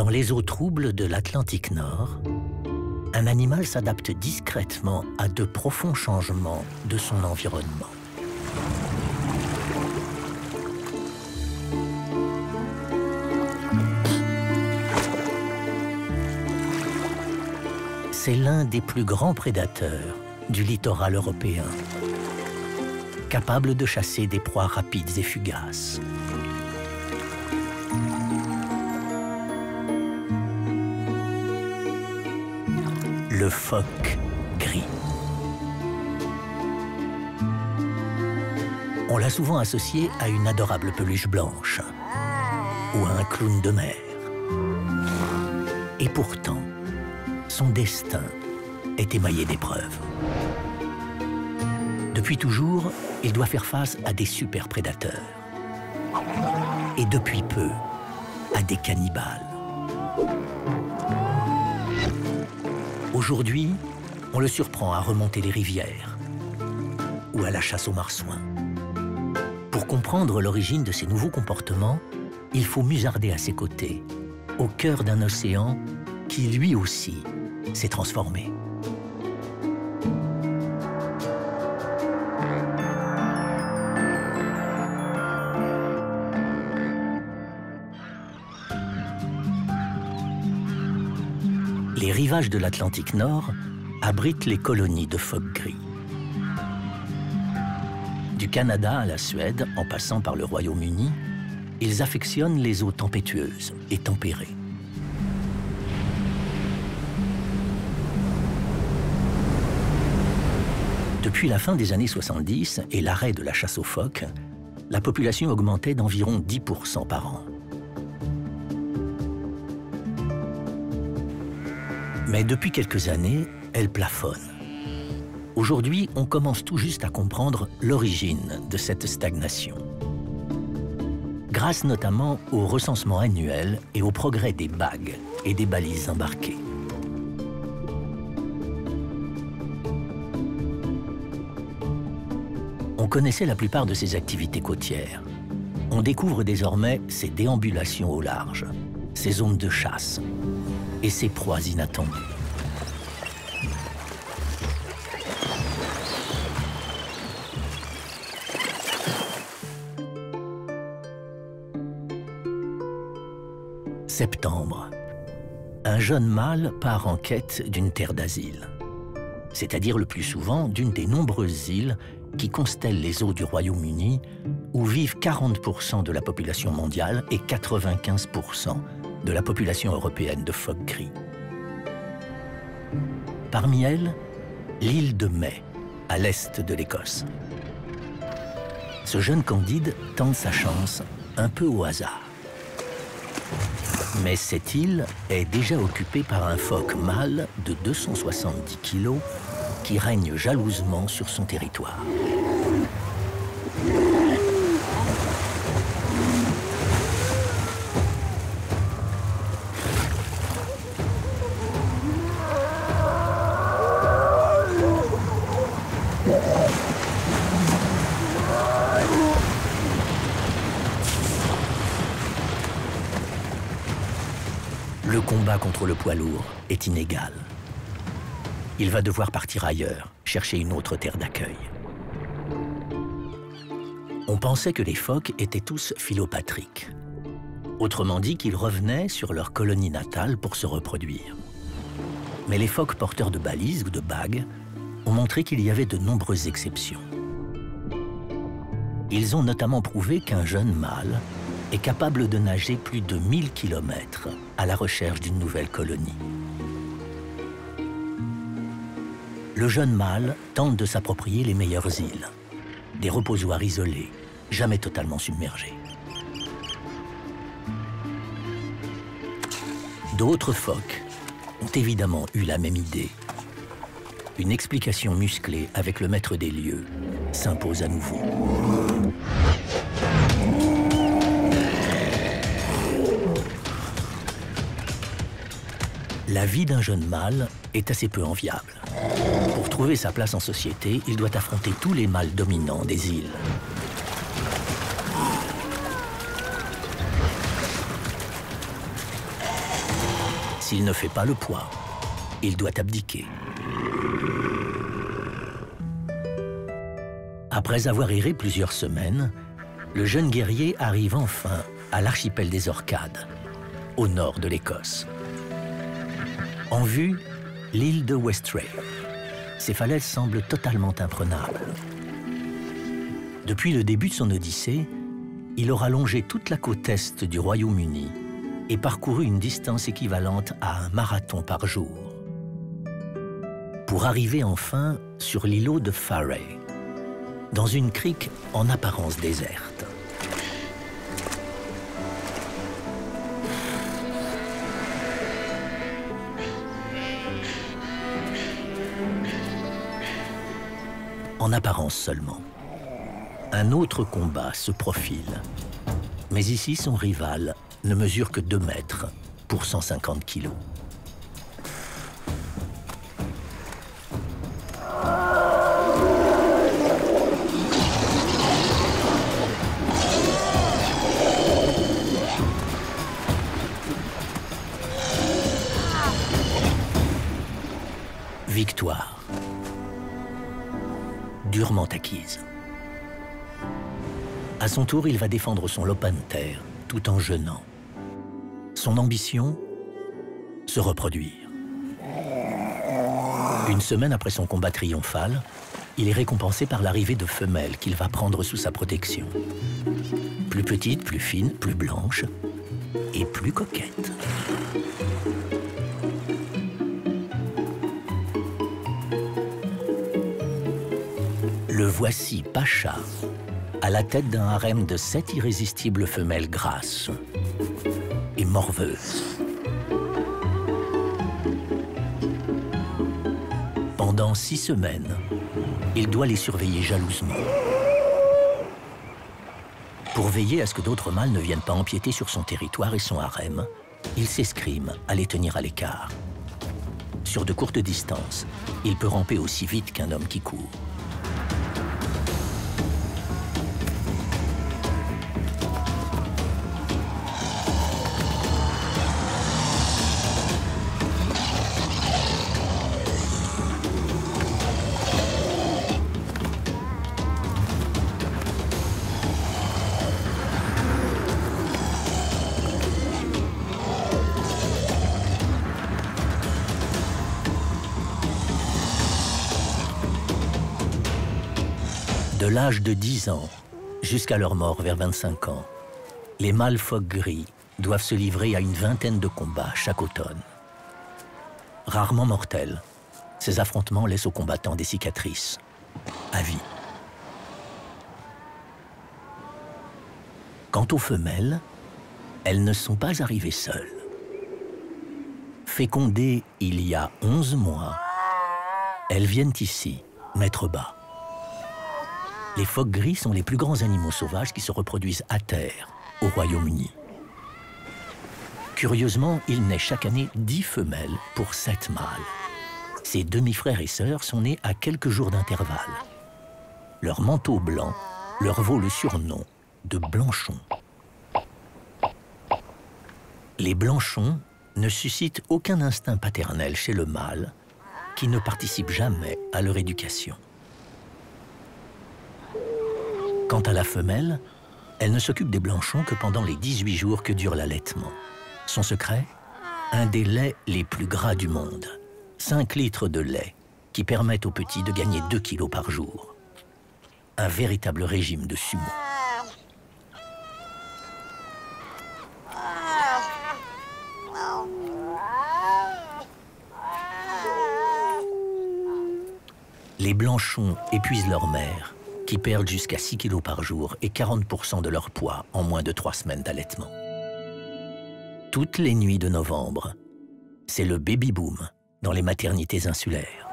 Dans les eaux troubles de l'Atlantique Nord, un animal s'adapte discrètement à de profonds changements de son environnement. C'est l'un des plus grands prédateurs du littoral européen, capable de chasser des proies rapides et fugaces. Le phoque gris. On l'a souvent associé à une adorable peluche blanche ou à un clown de mer. Et pourtant, son destin est émaillé d'épreuves. Depuis toujours, il doit faire face à des super prédateurs. Et depuis peu, à des cannibales. Aujourd'hui, on le surprend à remonter les rivières ou à la chasse aux marsouins. Pour comprendre l'origine de ces nouveaux comportements, il faut musarder à ses côtés, au cœur d'un océan qui, lui aussi, s'est transformé. Les rivages de l'Atlantique Nord abritent les colonies de phoques gris. Du Canada à la Suède, en passant par le Royaume-Uni, ils affectionnent les eaux tempétueuses et tempérées. Depuis la fin des années 70 et l'arrêt de la chasse aux phoques, la population augmentait d'environ 10% par an. Mais depuis quelques années, elle plafonne. Aujourd'hui, on commence tout juste à comprendre l'origine de cette stagnation. Grâce notamment au recensement annuel et au progrès des bagues et des balises embarquées. On connaissait la plupart de ses activités côtières. On découvre désormais ses déambulations au large, ses zones de chasse et ses proies inattendues. Septembre. Un jeune mâle part en quête d'une terre d'asile, c'est-à-dire le plus souvent d'une des nombreuses îles qui constellent les eaux du Royaume-Uni, où vivent 40% de la population mondiale et 95% de la population européenne de phoques gris. Parmi elles, l'île de May, à l'est de l'Écosse. Ce jeune Candide tente sa chance un peu au hasard. Mais cette île est déjà occupée par un phoque mâle de 270 kg qui règne jalousement sur son territoire. Le combat contre le poids lourd est inégal. Il va devoir partir ailleurs, chercher une autre terre d'accueil. On pensait que les phoques étaient tous philopatriques. Autrement dit qu'ils revenaient sur leur colonie natale pour se reproduire. Mais les phoques porteurs de balises ou de bagues ont montré qu'il y avait de nombreuses exceptions. Ils ont notamment prouvé qu'un jeune mâle est capable de nager plus de 1000 km à la recherche d'une nouvelle colonie. Le jeune mâle tente de s'approprier les meilleures îles, des reposoirs isolés, jamais totalement submergés. D'autres phoques ont évidemment eu la même idée. Une explication musclée avec le maître des lieux s'impose à nouveau. La vie d'un jeune mâle est assez peu enviable. Pour trouver sa place en société, il doit affronter tous les mâles dominants des îles. S'il ne fait pas le poids, il doit abdiquer. Après avoir erré plusieurs semaines, le jeune guerrier arrive enfin à l'archipel des Orcades, au nord de l'Écosse. En vue, l'île de Westray. Ses falaises semblent totalement imprenables. Depuis le début de son odyssée, il aura longé toute la côte est du Royaume-Uni et parcouru une distance équivalente à un marathon par jour. Pour arriver enfin sur l'îlot de Faray, dans une crique en apparence déserte. En apparence seulement. Un autre combat se profile. Mais ici, son rival ne mesure que 2 mètres pour 150 kilos. Victoire. Durement acquise. À son tour, il va défendre son lopin de terre, tout en jeûnant. Son ambition, se reproduire. Une semaine après son combat triomphal, il est récompensé par l'arrivée de femelles qu'il va prendre sous sa protection. Plus petites, plus fines, plus blanches et plus coquettes. Le voici Pacha, à la tête d'un harem de 7 irrésistibles femelles grasses et morveuses. Pendant 6 semaines, il doit les surveiller jalousement. Pour veiller à ce que d'autres mâles ne viennent pas empiéter sur son territoire et son harem, il s'escrime à les tenir à l'écart. Sur de courtes distances, il peut ramper aussi vite qu'un homme qui court. De l'âge de 10 ans jusqu'à leur mort vers 25 ans, les mâles phoques gris doivent se livrer à une vingtaine de combats chaque automne. Rarement mortels, ces affrontements laissent aux combattants des cicatrices, à vie. Quant aux femelles, elles ne sont pas arrivées seules. Fécondées il y a 11 mois, elles viennent ici, mettre bas. Les phoques gris sont les plus grands animaux sauvages qui se reproduisent à terre, au Royaume-Uni. Curieusement, il naît chaque année 10 femelles pour 7 mâles. Ces demi-frères et sœurs sont nés à quelques jours d'intervalle. Leur manteau blanc leur vaut le surnom de blanchons. Les blanchons ne suscitent aucun instinct paternel chez le mâle, qui ne participe jamais à leur éducation. Quant à la femelle, elle ne s'occupe des blanchons que pendant les 18 jours que dure l'allaitement. Son secret, un des laits les plus gras du monde. 5 litres de lait qui permettent aux petits de gagner 2 kilos par jour. Un véritable régime de sumo. Les blanchons épuisent leur mère, qui perdent jusqu'à 6 kilos par jour et 40% de leur poids en moins de 3 semaines d'allaitement. Toutes les nuits de novembre, c'est le baby-boom dans les maternités insulaires.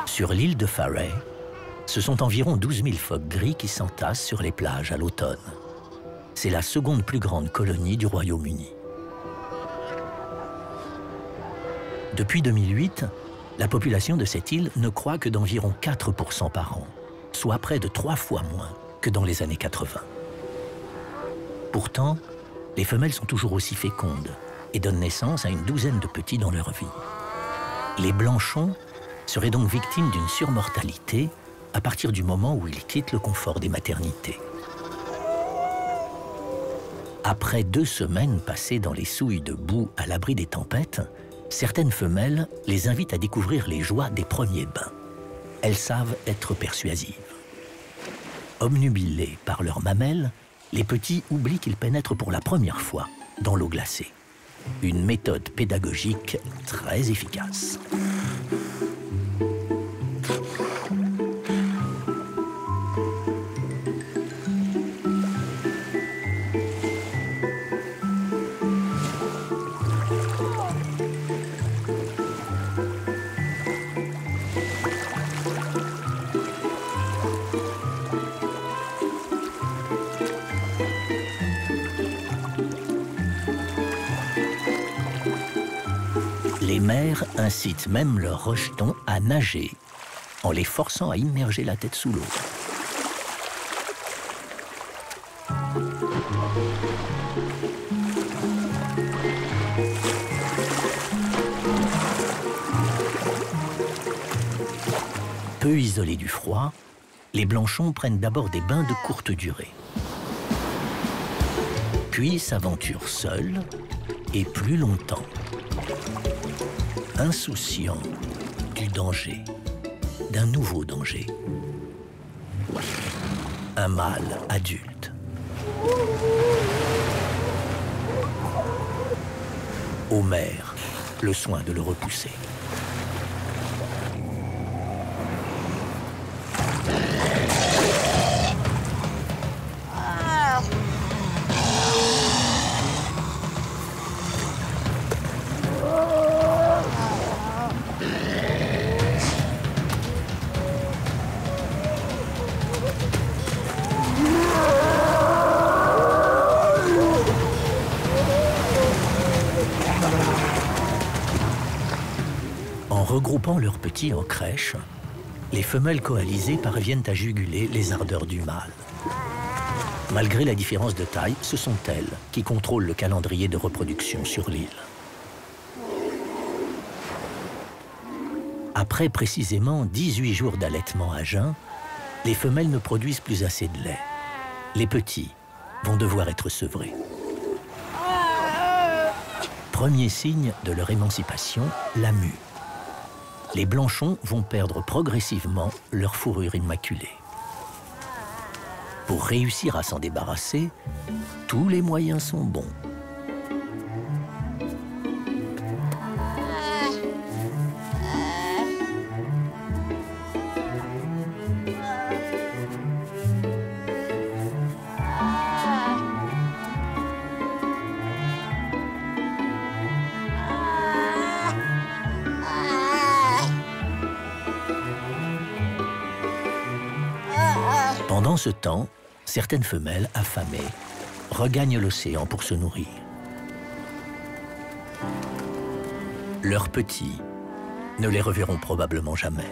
Sur l'île de Faray, ce sont environ 12 000 phoques gris qui s'entassent sur les plages à l'automne. C'est la seconde plus grande colonie du Royaume-Uni. Depuis 2008, la population de cette île ne croît que d'environ 4% par an, soit près de 3 fois moins que dans les années 80. Pourtant, les femelles sont toujours aussi fécondes et donnent naissance à une douzaine de petits dans leur vie. Les blanchons seraient donc victimes d'une surmortalité à partir du moment où ils quittent le confort des maternités. Après 2 semaines passées dans les souilles de boue à l'abri des tempêtes, certaines femelles les invitent à découvrir les joies des premiers bains. Elles savent être persuasives. Obnubilés par leurs mamelles, les petits oublient qu'ils pénètrent pour la première fois dans l'eau glacée. Une méthode pédagogique très efficace. Les mères incitent même leurs rejetons à nager, en les forçant à immerger la tête sous l'eau. Peu isolés du froid, les blanchons prennent d'abord des bains de courte durée. Puis s'aventurent seuls et plus longtemps. Insouciants du danger, d'un nouveau danger. Un mâle adulte. Aux mères, le soin de le repousser. En regroupant leurs petits en crèche, les femelles coalisées parviennent à juguler les ardeurs du mâle. Malgré la différence de taille, ce sont elles qui contrôlent le calendrier de reproduction sur l'île. Après précisément 18 jours d'allaitement à jeun, les femelles ne produisent plus assez de lait. Les petits vont devoir être sevrés. Premier signe de leur émancipation, la mue. Les blanchons vont perdre progressivement leur fourrure immaculée. Pour réussir à s'en débarrasser, tous les moyens sont bons. Pendant ce temps, certaines femelles affamées regagnent l'océan pour se nourrir. Leurs petits ne les reverront probablement jamais.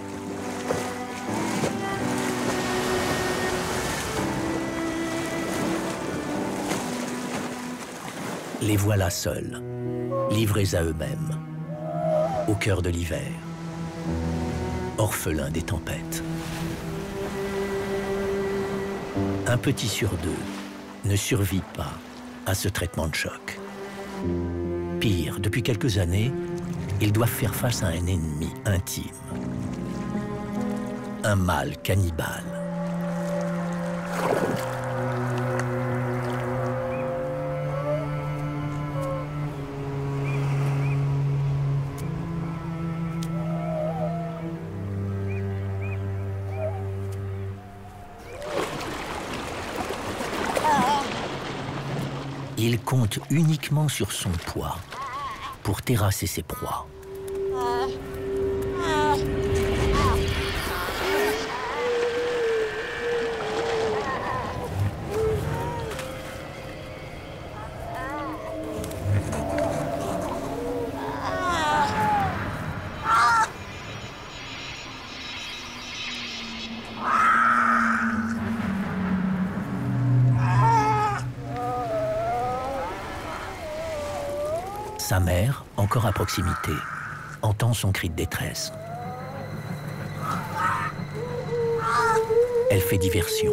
Les voilà seuls, livrés à eux-mêmes, au cœur de l'hiver, orphelins des tempêtes. Un petit sur 2 ne survit pas à ce traitement de choc. Pire, depuis quelques années, ils doivent faire face à un ennemi intime. Un mâle cannibale. Il compte uniquement sur son poids pour terrasser ses proies. Sa mère, encore à proximité, entend son cri de détresse. Elle fait diversion.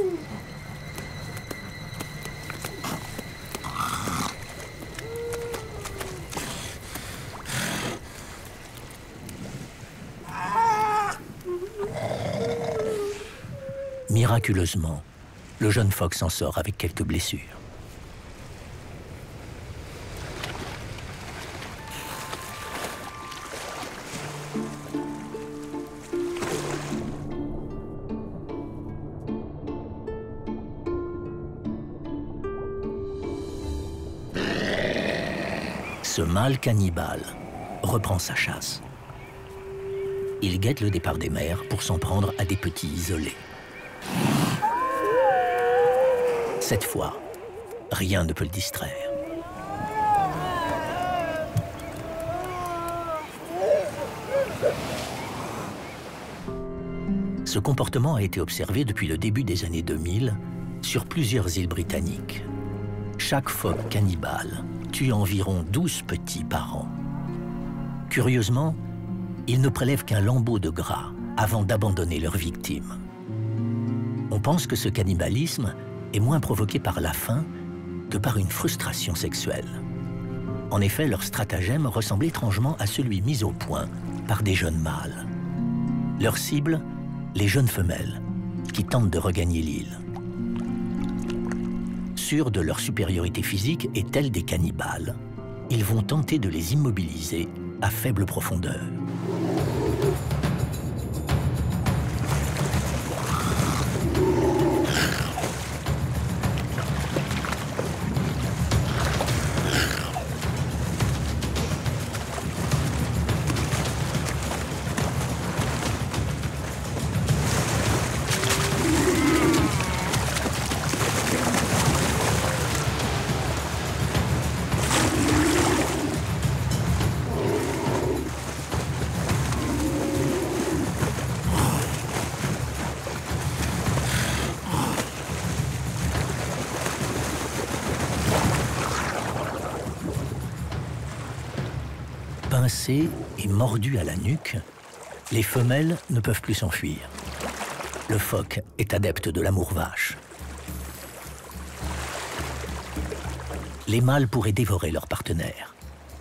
Miraculeusement, le jeune phoque s'en sort avec quelques blessures. Ce mâle cannibale reprend sa chasse. Il guette le départ des mères pour s'en prendre à des petits isolés. Cette fois, rien ne peut le distraire. Ce comportement a été observé depuis le début des années 2000 sur plusieurs îles britanniques. Chaque phoque cannibale tue environ 12 petits par an. Curieusement, ils ne prélèvent qu'un lambeau de gras avant d'abandonner leur victime. On pense que ce cannibalisme est moins provoqué par la faim que par une frustration sexuelle. En effet, leur stratagème ressemble étrangement à celui mis au point par des jeunes mâles. Leur cible, les jeunes femelles, qui tentent de regagner l'île. Sûrs de leur supériorité physique et tels des cannibales, ils vont tenter de les immobiliser à faible profondeur. Pincées et mordues à la nuque, les femelles ne peuvent plus s'enfuir. Le phoque est adepte de l'amour vache. Les mâles pourraient dévorer leur partenaire,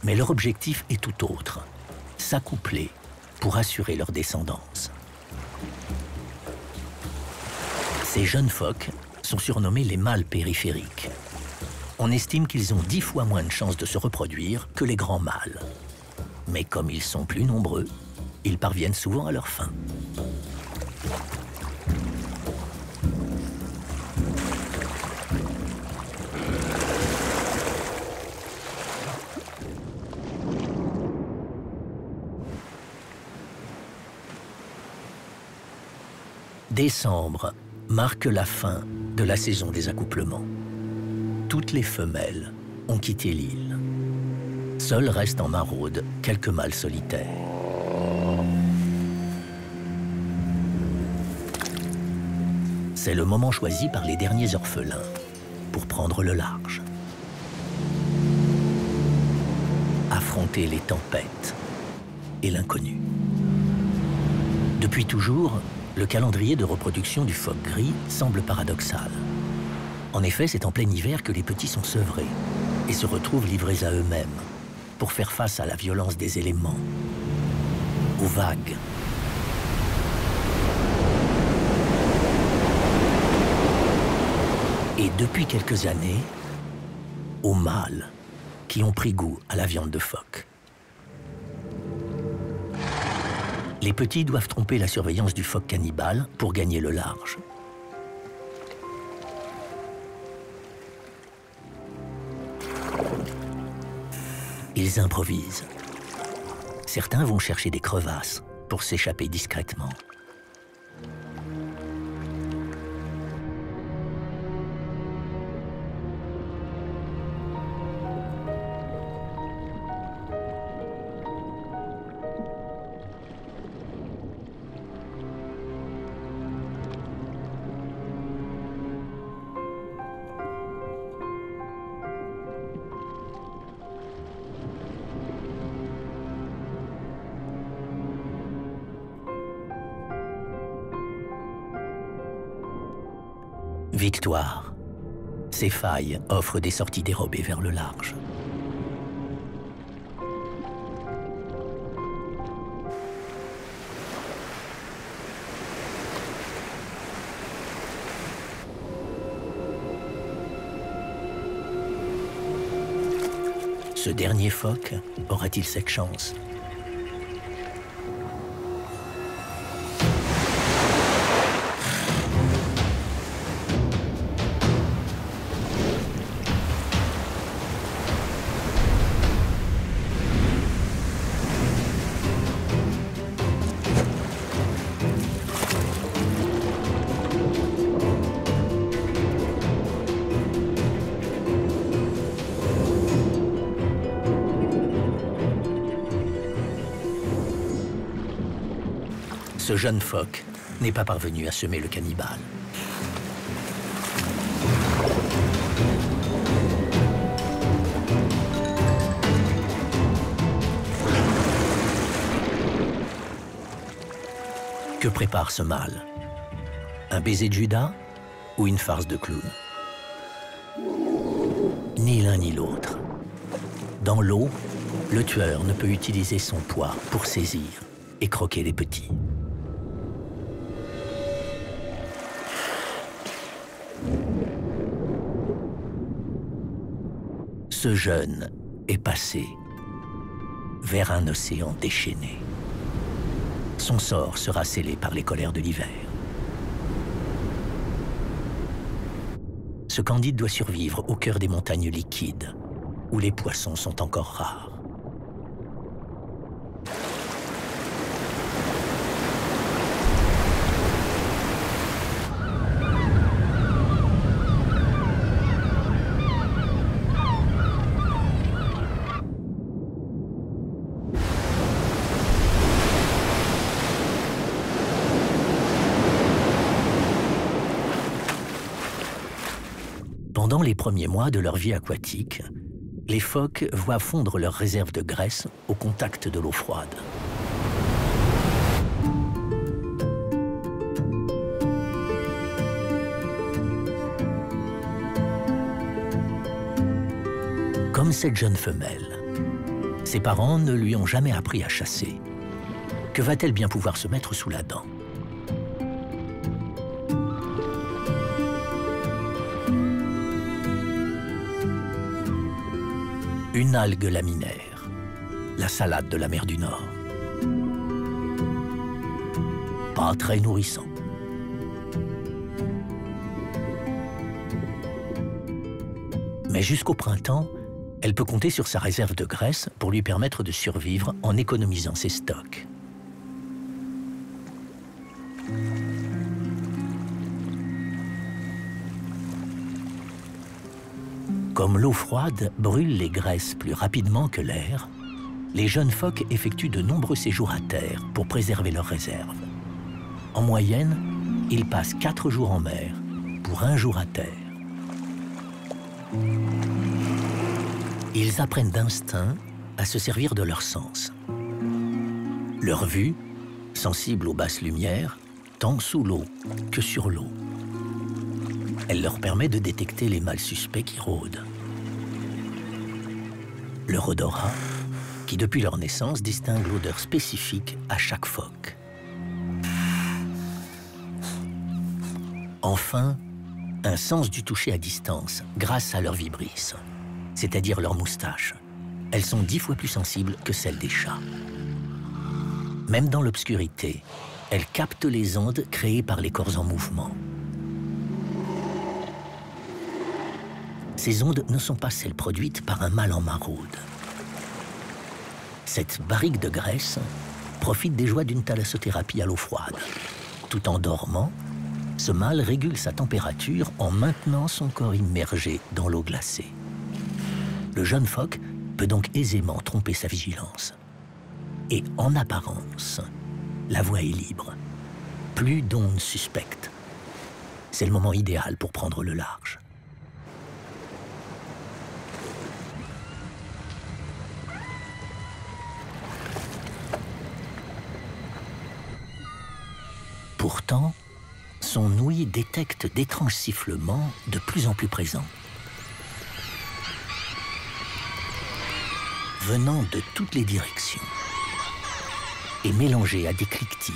mais leur objectif est tout autre, s'accoupler pour assurer leur descendance. Ces jeunes phoques sont surnommés les mâles périphériques. On estime qu'ils ont 10 fois moins de chances de se reproduire que les grands mâles. Mais comme ils sont plus nombreux, ils parviennent souvent à leur fin. Décembre marque la fin de la saison des accouplements. Toutes les femelles ont quitté l'île. Seuls restent en maraude quelques mâles solitaires. C'est le moment choisi par les derniers orphelins pour prendre le large. Affronter les tempêtes et l'inconnu. Depuis toujours, le calendrier de reproduction du phoque gris semble paradoxal. En effet, c'est en plein hiver que les petits sont sevrés et se retrouvent livrés à eux-mêmes pour faire face à la violence des éléments, aux vagues. Et depuis quelques années, aux mâles qui ont pris goût à la viande de phoque. Les petits doivent tromper la surveillance du phoque cannibale pour gagner le large. Ils improvisent. Certains vont chercher des crevasses pour s'échapper discrètement. Victoire. Ces failles offrent des sorties dérobées vers le large. Ce dernier phoque aura-t-il cette chance? Ce jeune phoque n'est pas parvenu à semer le cannibale. Que prépare ce mâle? Un baiser de Judas ou une farce de clown? Ni l'un ni l'autre. Dans l'eau, le tueur ne peut utiliser son poids pour saisir et croquer les petits. Ce jeune est passé vers un océan déchaîné. Son sort sera scellé par les colères de l'hiver. Ce Candide doit survivre au cœur des montagnes liquides, où les poissons sont encore rares. Pendant les premiers mois de leur vie aquatique, les phoques voient fondre leurs réserves de graisse au contact de l'eau froide. Comme cette jeune femelle, ses parents ne lui ont jamais appris à chasser. Que va-t-elle bien pouvoir se mettre sous la dent? Une algue laminaire, la salade de la mer du Nord. Pas très nourrissant. Mais jusqu'au printemps, elle peut compter sur sa réserve de graisse pour lui permettre de survivre en économisant ses stocks. Comme l'eau froide brûle les graisses plus rapidement que l'air, les jeunes phoques effectuent de nombreux séjours à terre pour préserver leurs réserves. En moyenne, ils passent 4 jours en mer pour 1 jour à terre. Ils apprennent d'instinct à se servir de leurs sens. Leur vue, sensible aux basses lumières, tant sous l'eau que sur l'eau. Elle leur permet de détecter les mâles suspects qui rôdent. Leur odorat, qui depuis leur naissance distingue l'odeur spécifique à chaque phoque. Enfin, un sens du toucher à distance grâce à leur vibrisses, c'est-à-dire leurs moustaches. Elles sont 10 fois plus sensibles que celles des chats. Même dans l'obscurité, elles captent les ondes créées par les corps en mouvement. Ces ondes ne sont pas celles produites par un mâle en maraude. Cette barrique de graisse profite des joies d'une thalassothérapie à l'eau froide. Tout en dormant, ce mâle régule sa température en maintenant son corps immergé dans l'eau glacée. Le jeune phoque peut donc aisément tromper sa vigilance. Et en apparence, la voie est libre. Plus d'ondes suspectes. C'est le moment idéal pour prendre le large. Pourtant, son ouïe détecte d'étranges sifflements de plus en plus présents. Venant de toutes les directions et mélangés à des cliquetis.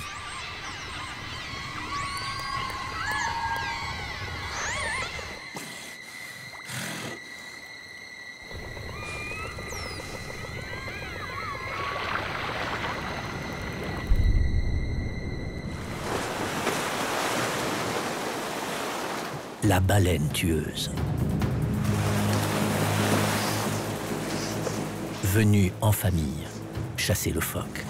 La baleine tueuse. Venue en famille chasser le phoque.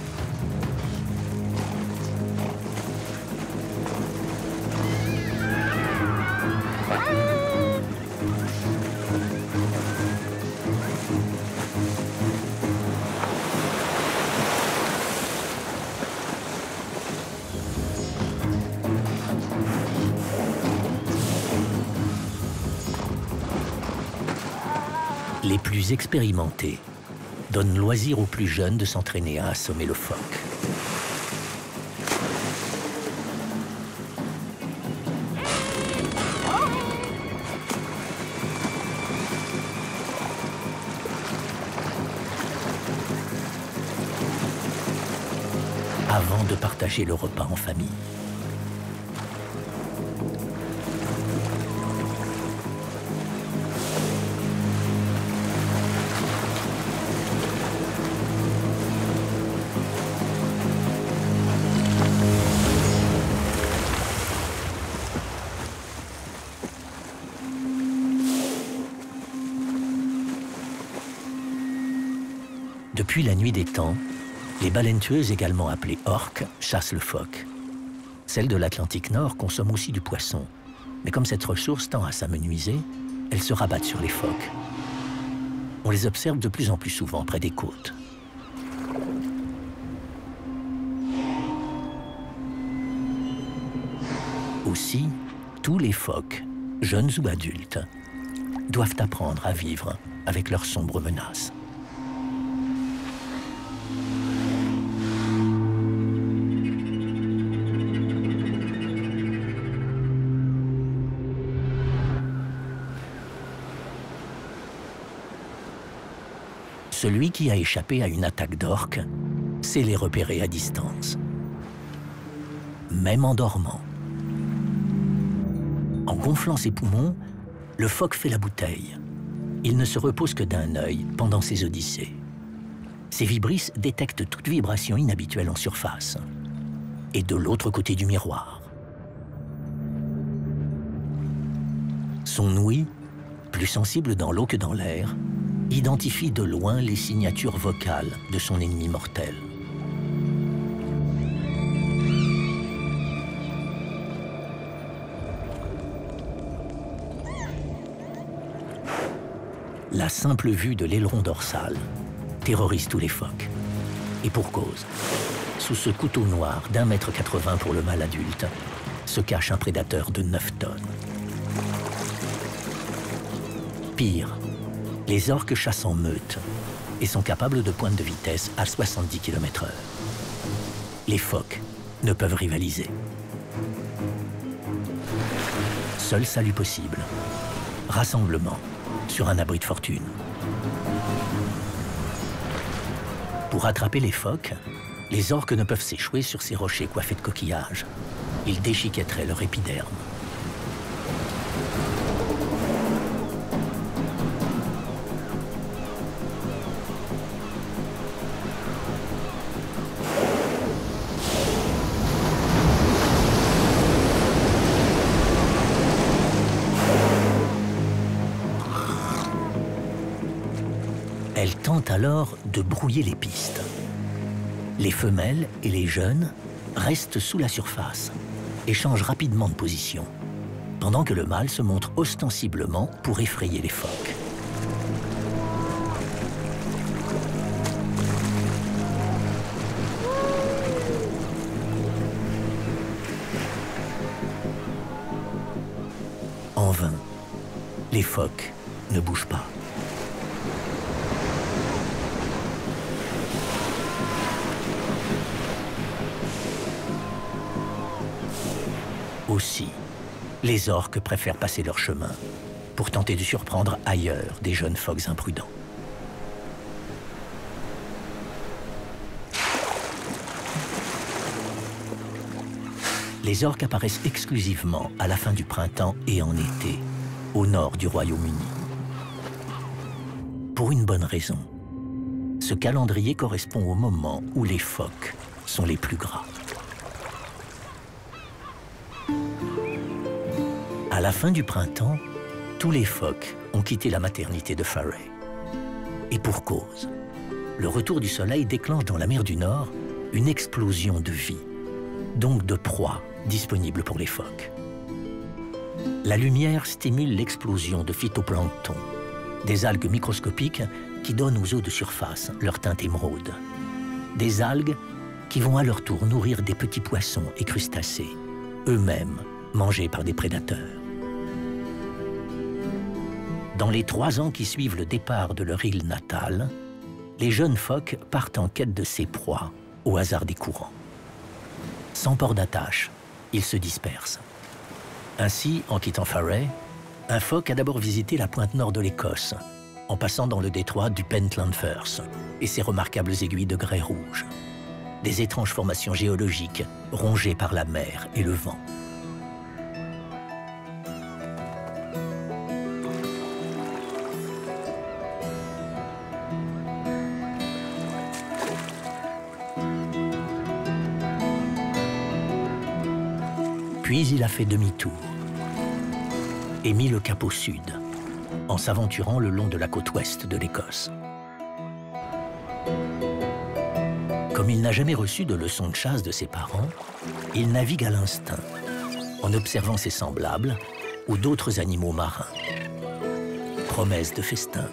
Les plus expérimentés donnent loisir aux plus jeunes de s'entraîner à assommer le phoque. Avant de partager le repas en famille. Depuis la nuit des temps, les baleines tueuses, également appelées orques, chassent le phoque. Celles de l'Atlantique Nord consomment aussi du poisson, mais comme cette ressource tend à s'amenuiser, elles se rabattent sur les phoques. On les observe de plus en plus souvent près des côtes. Aussi, tous les phoques, jeunes ou adultes, doivent apprendre à vivre avec leurs sombres menaces. Celui qui a échappé à une attaque d'orques sait les repérer à distance, même en dormant. En gonflant ses poumons, le phoque fait la bouteille. Il ne se repose que d'un œil pendant ses odyssées. Ses vibrisses détectent toute vibration inhabituelle en surface et de l'autre côté du miroir. Son ouïe, plus sensible dans l'eau que dans l'air, identifie de loin les signatures vocales de son ennemi mortel. La simple vue de l'aileron dorsal terrorise tous les phoques. Et pour cause, sous ce couteau noir d'1,80 m pour le mâle adulte, se cache un prédateur de 9 tonnes. Pire, les orques chassent en meute et sont capables de pointes de vitesse à 70 km/h. Les phoques ne peuvent rivaliser. Seul salut possible, rassemblement sur un abri de fortune. Pour attraper les phoques, les orques ne peuvent s'échouer sur ces rochers coiffés de coquillages. Ils déchiquetteraient leur épiderme. Elle tente alors de brouiller les pistes. Les femelles et les jeunes restent sous la surface et changent rapidement de position, pendant que le mâle se montre ostensiblement pour effrayer les phoques. En vain, les phoques ne bougent pas. Aussi, les orques préfèrent passer leur chemin pour tenter de surprendre ailleurs des jeunes phoques imprudents. Les orques apparaissent exclusivement à la fin du printemps et en été, au nord du Royaume-Uni. Pour une bonne raison. Ce calendrier correspond au moment où les phoques sont les plus gras. À la fin du printemps, tous les phoques ont quitté la maternité de Farey. Et pour cause, le retour du soleil déclenche dans la mer du Nord une explosion de vie, donc de proies disponibles pour les phoques. La lumière stimule l'explosion de phytoplancton, des algues microscopiques qui donnent aux eaux de surface leur teinte émeraude. Des algues qui vont à leur tour nourrir des petits poissons et crustacés, eux-mêmes mangés par des prédateurs. Dans les 3 ans qui suivent le départ de leur île natale, les jeunes phoques partent en quête de ces proies au hasard des courants. Sans port d'attache, ils se dispersent. Ainsi, en quittant Farey, un phoque a d'abord visité la pointe nord de l'Écosse, en passant dans le détroit du Pentland Firth et ses remarquables aiguilles de grès rouge. Des étranges formations géologiques rongées par la mer et le vent. Puis il a fait demi-tour et mis le cap au sud, en s'aventurant le long de la côte ouest de l'Écosse. Comme il n'a jamais reçu de leçon de chasse de ses parents, il navigue à l'instinct, en observant ses semblables ou d'autres animaux marins. Promesse de festin.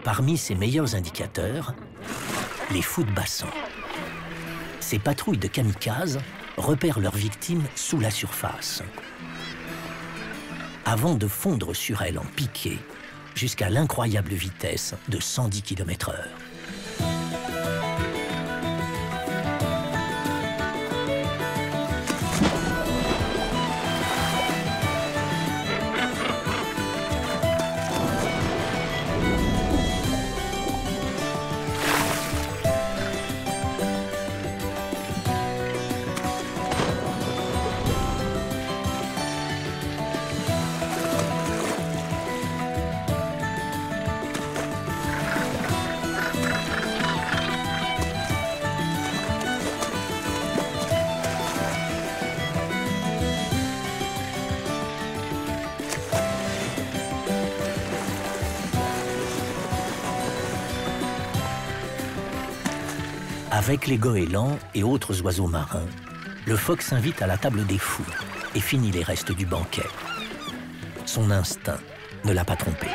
Parmi ses meilleurs indicateurs, les fous de bassin. Ces patrouilles de kamikazes repèrent leurs victimes sous la surface, avant de fondre sur elles en piqué jusqu'à l'incroyable vitesse de 110 km/h. Avec les goélands et autres oiseaux marins, le phoque s'invite à la table des fous et finit les restes du banquet. Son instinct ne l'a pas trompé.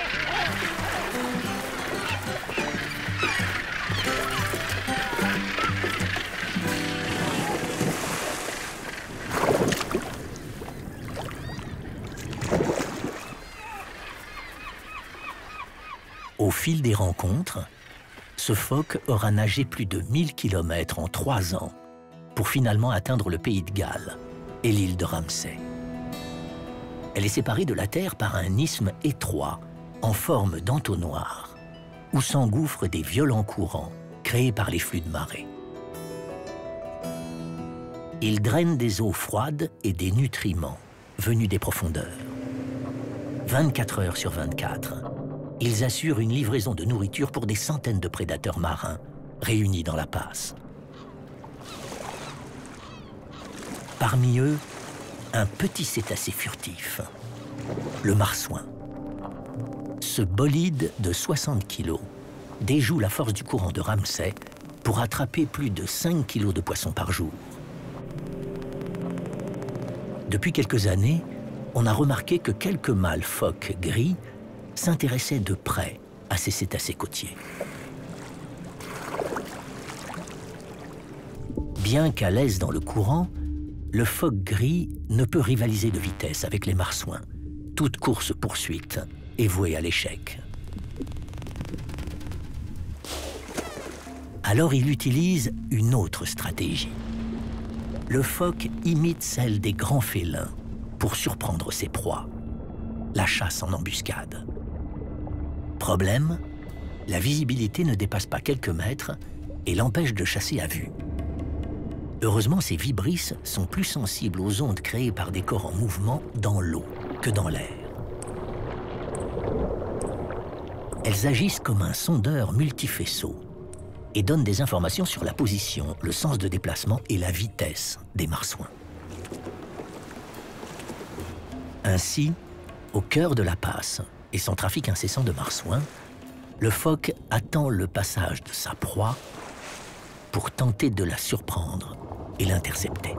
Au fil des rencontres, ce phoque aura nagé plus de 1000 km en 3 ans pour finalement atteindre le pays de Galles et l'île de Ramsay. Elle est séparée de la Terre par un isthme étroit en forme d'entonnoir où s'engouffrent des violents courants créés par les flux de marée. Ils drainent des eaux froides et des nutriments venus des profondeurs. 24 heures sur 24, ils assurent une livraison de nourriture pour des centaines de prédateurs marins réunis dans la passe. Parmi eux, un petit cétacé furtif, le marsouin. Ce bolide de 60 kg déjoue la force du courant de Ramsay pour attraper plus de 5 kg de poissons par jour. Depuis quelques années, on a remarqué que quelques mâles phoques gris s'intéressaient de près à ces cétacés côtiers. Bien qu'à l'aise dans le courant, le phoque gris ne peut rivaliser de vitesse avec les marsouins. Toute course-poursuite est vouée à l'échec. Alors il utilise une autre stratégie. Le phoque imite celle des grands félins pour surprendre ses proies. La chasse en embuscade. Problème, la visibilité ne dépasse pas quelques mètres et l'empêche de chasser à vue. Heureusement, ces vibrisses sont plus sensibles aux ondes créées par des corps en mouvement dans l'eau que dans l'air. Elles agissent comme un sondeur multifaisceau et donnent des informations sur la position, le sens de déplacement et la vitesse des marsouins. Ainsi, au cœur de la passe et son trafic incessant de marsouins, le phoque attend le passage de sa proie pour tenter de la surprendre et l'intercepter.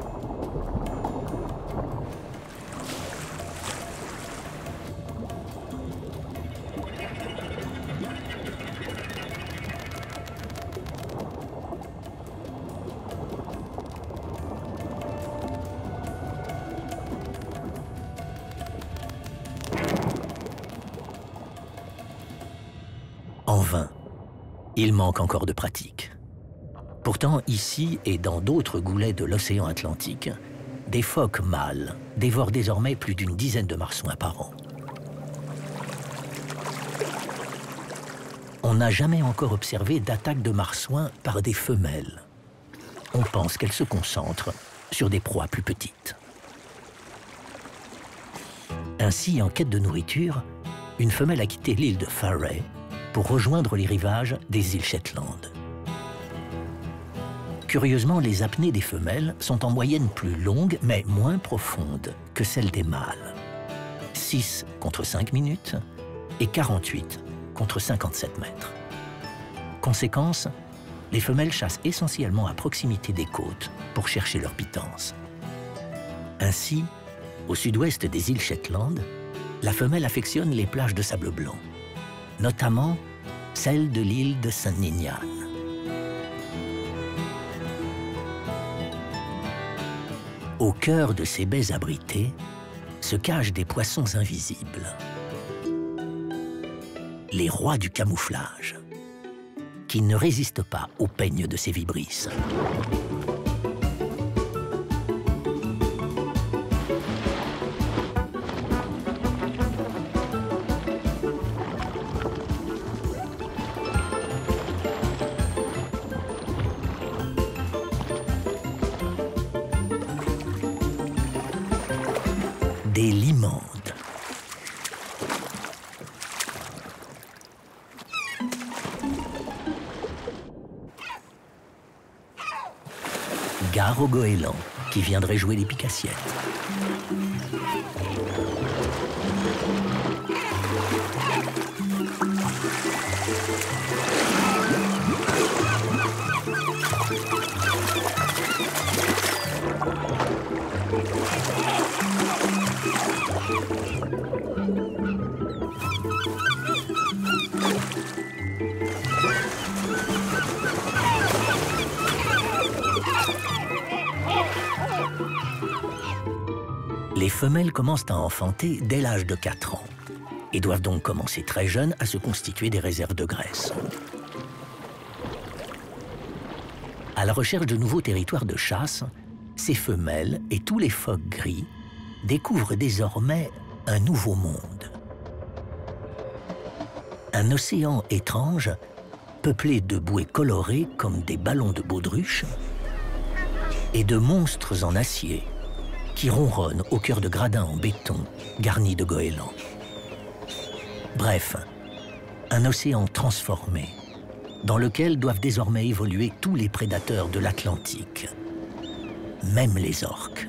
En vain, il manque encore de pratique. Pourtant, ici et dans d'autres goulets de l'océan Atlantique, des phoques mâles dévorent désormais plus d'une dizaine de marsouins par an. On n'a jamais encore observé d'attaque de marsouins par des femelles. On pense qu'elles se concentrent sur des proies plus petites. Ainsi, en quête de nourriture, une femelle a quitté l'île de Faroe pour rejoindre les rivages des îles Shetland. Curieusement, les apnées des femelles sont en moyenne plus longues, mais moins profondes que celles des mâles. 6 contre 5 minutes et 48 contre 57 mètres. Conséquence, les femelles chassent essentiellement à proximité des côtes pour chercher leur pitance. Ainsi, au sud-ouest des îles Shetland, la femelle affectionne les plages de sable blanc, notamment celle de l'île de Saint-Ninian. Au cœur de ces baies abritées se cachent des poissons invisibles, les rois du camouflage, qui ne résistent pas au peigne de ces vibrisses. Des limandes. Gare au goéland, qui viendrait jouer les picassiettes. Les femelles commencent à enfanter dès l'âge de 4 ans et doivent donc commencer très jeunes à se constituer des réserves de graisse. À la recherche de nouveaux territoires de chasse, ces femelles et tous les phoques gris découvrent désormais un nouveau monde. Un océan étrange, peuplé de bouées colorées comme des ballons de baudruche et de monstres en acier qui ronronnent au cœur de gradins en béton garnis de goélands. Bref, un océan transformé dans lequel doivent désormais évoluer tous les prédateurs de l'Atlantique, même les orques.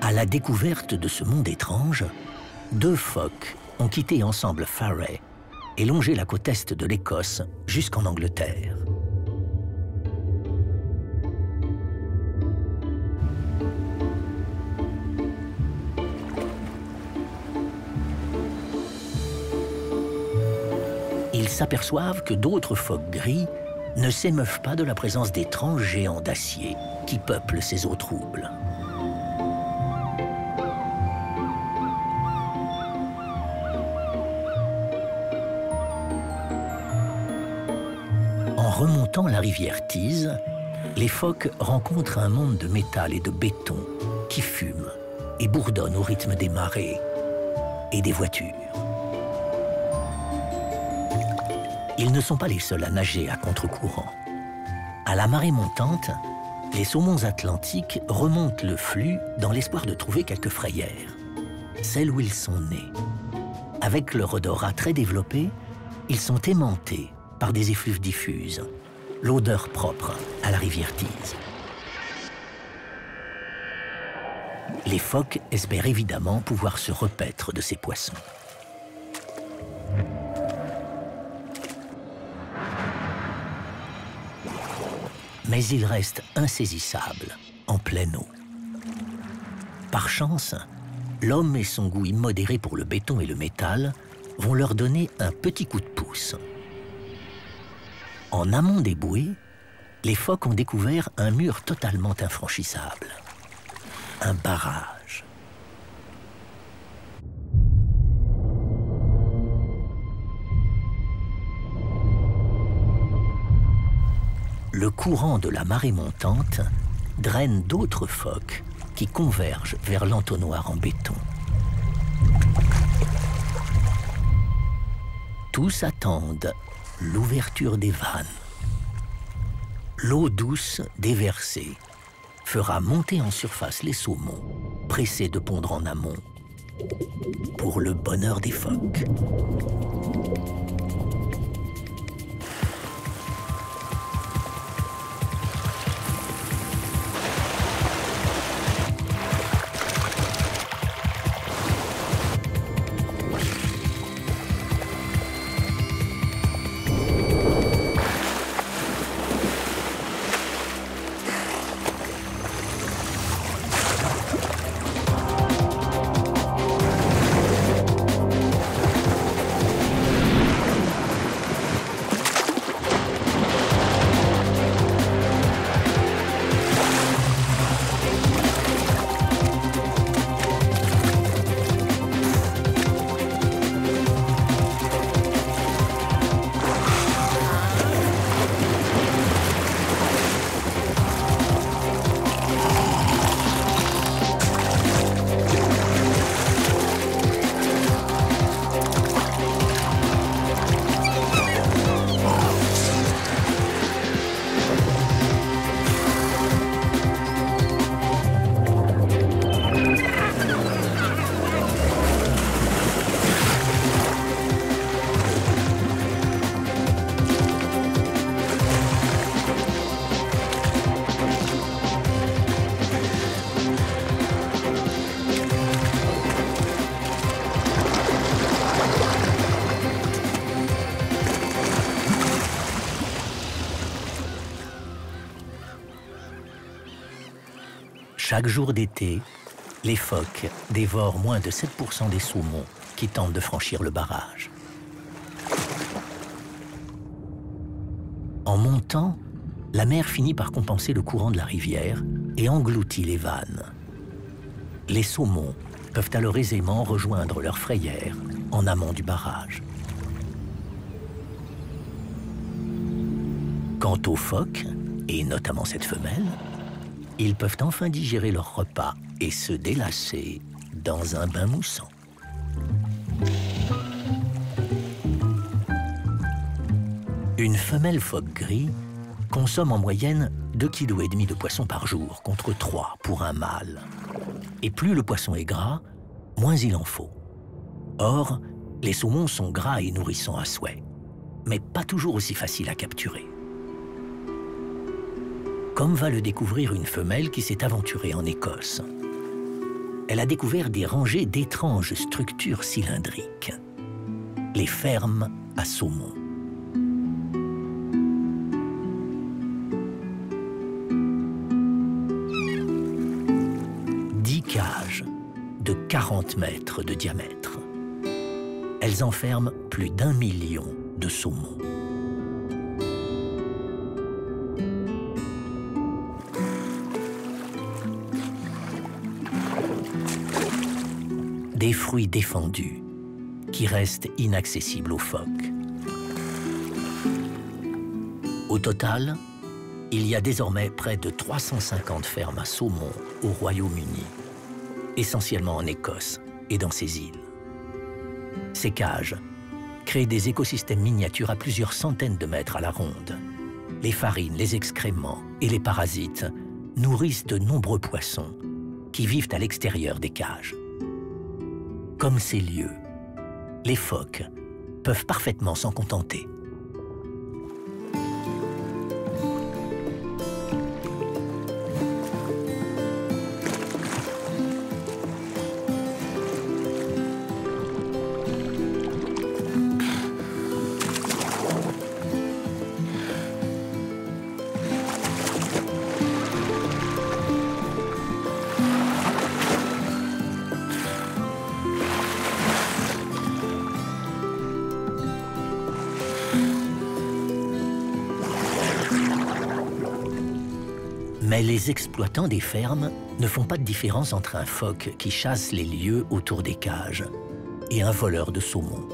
À la découverte de ce monde étrange, 2 phoques ont quitté ensemble Faroe et longé la côte est de l'Écosse jusqu'en Angleterre. ils s'aperçoivent que d'autres phoques gris ne s'émeuvent pas de la présence d'étranges géants d'acier qui peuplent ces eaux troubles. En remontant la rivière Tees, les phoques rencontrent un monde de métal et de béton qui fume et bourdonne au rythme des marées et des voitures. Ils ne sont pas les seuls à nager à contre-courant. À la marée montante, les saumons atlantiques remontent le flux dans l'espoir de trouver quelques frayères, celles où ils sont nés. Avec leur odorat très développé, ils sont aimantés par des effluves diffuses, l'odeur propre à la rivière Tees. Les phoques espèrent évidemment pouvoir se repaître de ces poissons. Mais ils restent insaisissables en pleine eau. Par chance, l'homme et son goût immodéré pour le béton et le métal vont leur donner un petit coup de pouce. En amont des bouées, les phoques ont découvert un mur totalement infranchissable. Un barrage. Le courant de la marée montante draine d'autres phoques qui convergent vers l'entonnoir en béton. Tous attendent l'ouverture des vannes. L'eau douce déversée fera monter en surface les saumons, pressés de pondre en amont, pour le bonheur des phoques. Chaque jour d'été, les phoques dévorent moins de 7% des saumons qui tentent de franchir le barrage. En montant, la mer finit par compenser le courant de la rivière et engloutit les vannes. Les saumons peuvent alors aisément rejoindre leur frayère en amont du barrage. Quant aux phoques, et notamment cette femelle, ils peuvent enfin digérer leur repas et se délasser dans un bain moussant. Une femelle phoque gris consomme en moyenne 2,5 kg de poisson par jour, contre 3 pour un mâle. Et plus le poisson est gras, moins il en faut. Or, les saumons sont gras et nourrissants à souhait, mais pas toujours aussi faciles à capturer. Comme va le découvrir une femelle qui s'est aventurée en Écosse. Elle a découvert des rangées d'étranges structures cylindriques. Les fermes à saumon. Cages de 40 mètres de diamètre. Elles enferment plus d'1 million de saumon. Des fruits défendus qui restent inaccessibles aux phoques. Au total, il y a désormais près de 350 fermes à saumon au Royaume-Uni, essentiellement en Écosse et dans ses îles. Ces cages créent des écosystèmes miniatures à plusieurs centaines de mètres à la ronde. Les farines, les excréments et les parasites nourrissent de nombreux poissons qui vivent à l'extérieur des cages. Comme ces lieux, les phoques peuvent parfaitement s'en contenter. Mais les exploitants des fermes ne font pas de différence entre un phoque qui chasse les lieux autour des cages et un voleur de saumon.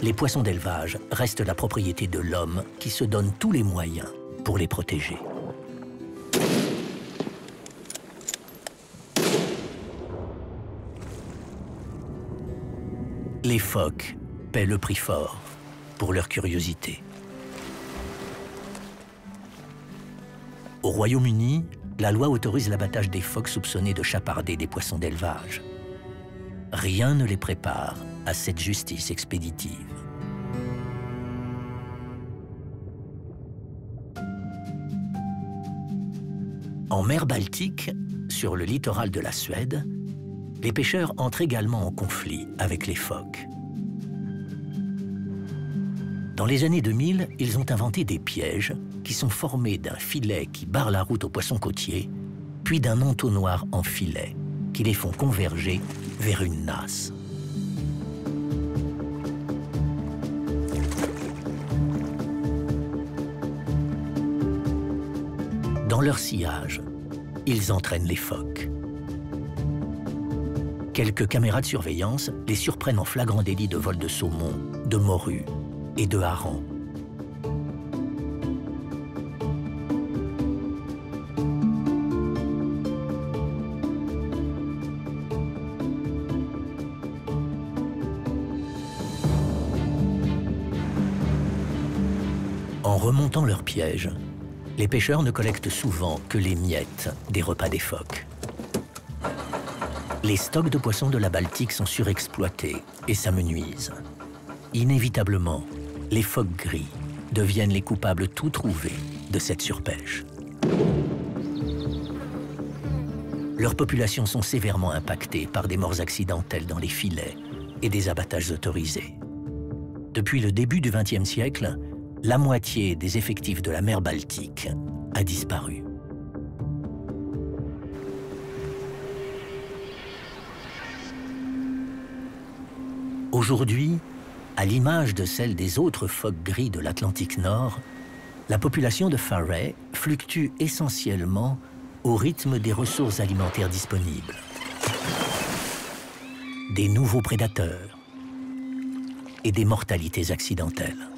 Les poissons d'élevage restent la propriété de l'homme qui se donne tous les moyens pour les protéger. Les phoques paient le prix fort pour leur curiosité. Au Royaume-Uni, la loi autorise l'abattage des phoques soupçonnés de chaparder des poissons d'élevage. Rien ne les prépare à cette justice expéditive. En mer Baltique, sur le littoral de la Suède, les pêcheurs entrent également en conflit avec les phoques. Dans les années 2000, ils ont inventé des pièges qui sont formés d'un filet qui barre la route aux poissons côtiers, puis d'un entonnoir en filet qui les font converger vers une nasse. Dans leur sillage, ils entraînent les phoques. Quelques caméras de surveillance les surprennent en flagrant délit de vol de saumon, de morue et de hareng. En remontant leur piège, les pêcheurs ne collectent souvent que les miettes des repas des phoques. Les stocks de poissons de la Baltique sont surexploités et s'amenuisent. Inévitablement, les phoques gris deviennent les coupables tout trouvés de cette surpêche. Leurs populations sont sévèrement impactées par des morts accidentelles dans les filets et des abattages autorisés. Depuis le début du XXe siècle, la moitié des effectifs de la mer Baltique a disparu. Aujourd'hui, à l'image de celle des autres phoques gris de l'Atlantique Nord, la population de Fairey fluctue essentiellement au rythme des ressources alimentaires disponibles. Des nouveaux prédateurs et des mortalités accidentelles.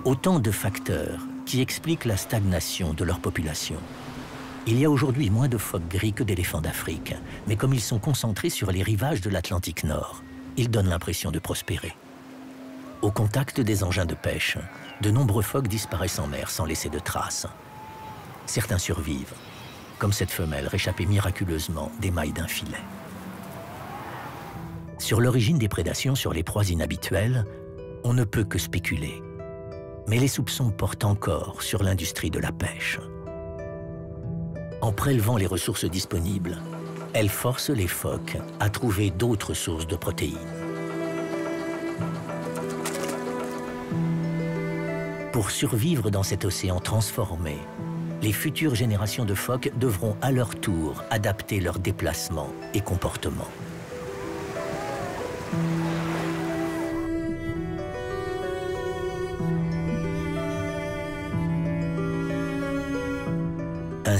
Autant de facteurs qui expliquent la stagnation de leur population. Il y a aujourd'hui moins de phoques gris que d'éléphants d'Afrique, mais comme ils sont concentrés sur les rivages de l'Atlantique Nord, ils donnent l'impression de prospérer. Au contact des engins de pêche, de nombreux phoques disparaissent en mer sans laisser de traces. Certains survivent, comme cette femelle réchappée miraculeusement des mailles d'un filet. Sur l'origine des prédations sur les proies inhabituelles, on ne peut que spéculer. Mais les soupçons portent encore sur l'industrie de la pêche. En prélevant les ressources disponibles, elle force les phoques à trouver d'autres sources de protéines. Pour survivre dans cet océan transformé, les futures générations de phoques devront à leur tour adapter leurs déplacements et comportements.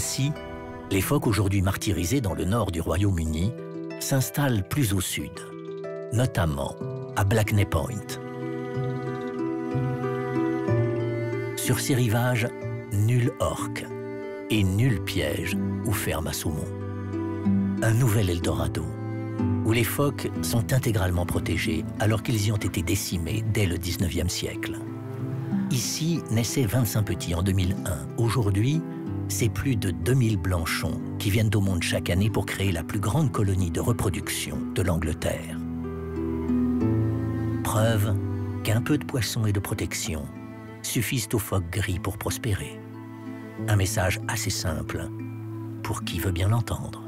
Ainsi, les phoques aujourd'hui martyrisés dans le nord du Royaume-Uni s'installent plus au sud, notamment à Blackney Point. Sur ces rivages, nul orque et nul piège ou ferme à saumon. Un nouvel Eldorado, où les phoques sont intégralement protégés alors qu'ils y ont été décimés dès le 19e siècle. Ici naissaient 25 petits en 2001. Aujourd'hui, c'est plus de 2000 blanchons qui viennent au monde chaque année pour créer la plus grande colonie de reproduction de l'Angleterre. Preuve qu'un peu de poisson et de protection suffisent aux phoques gris pour prospérer. Un message assez simple pour qui veut bien l'entendre.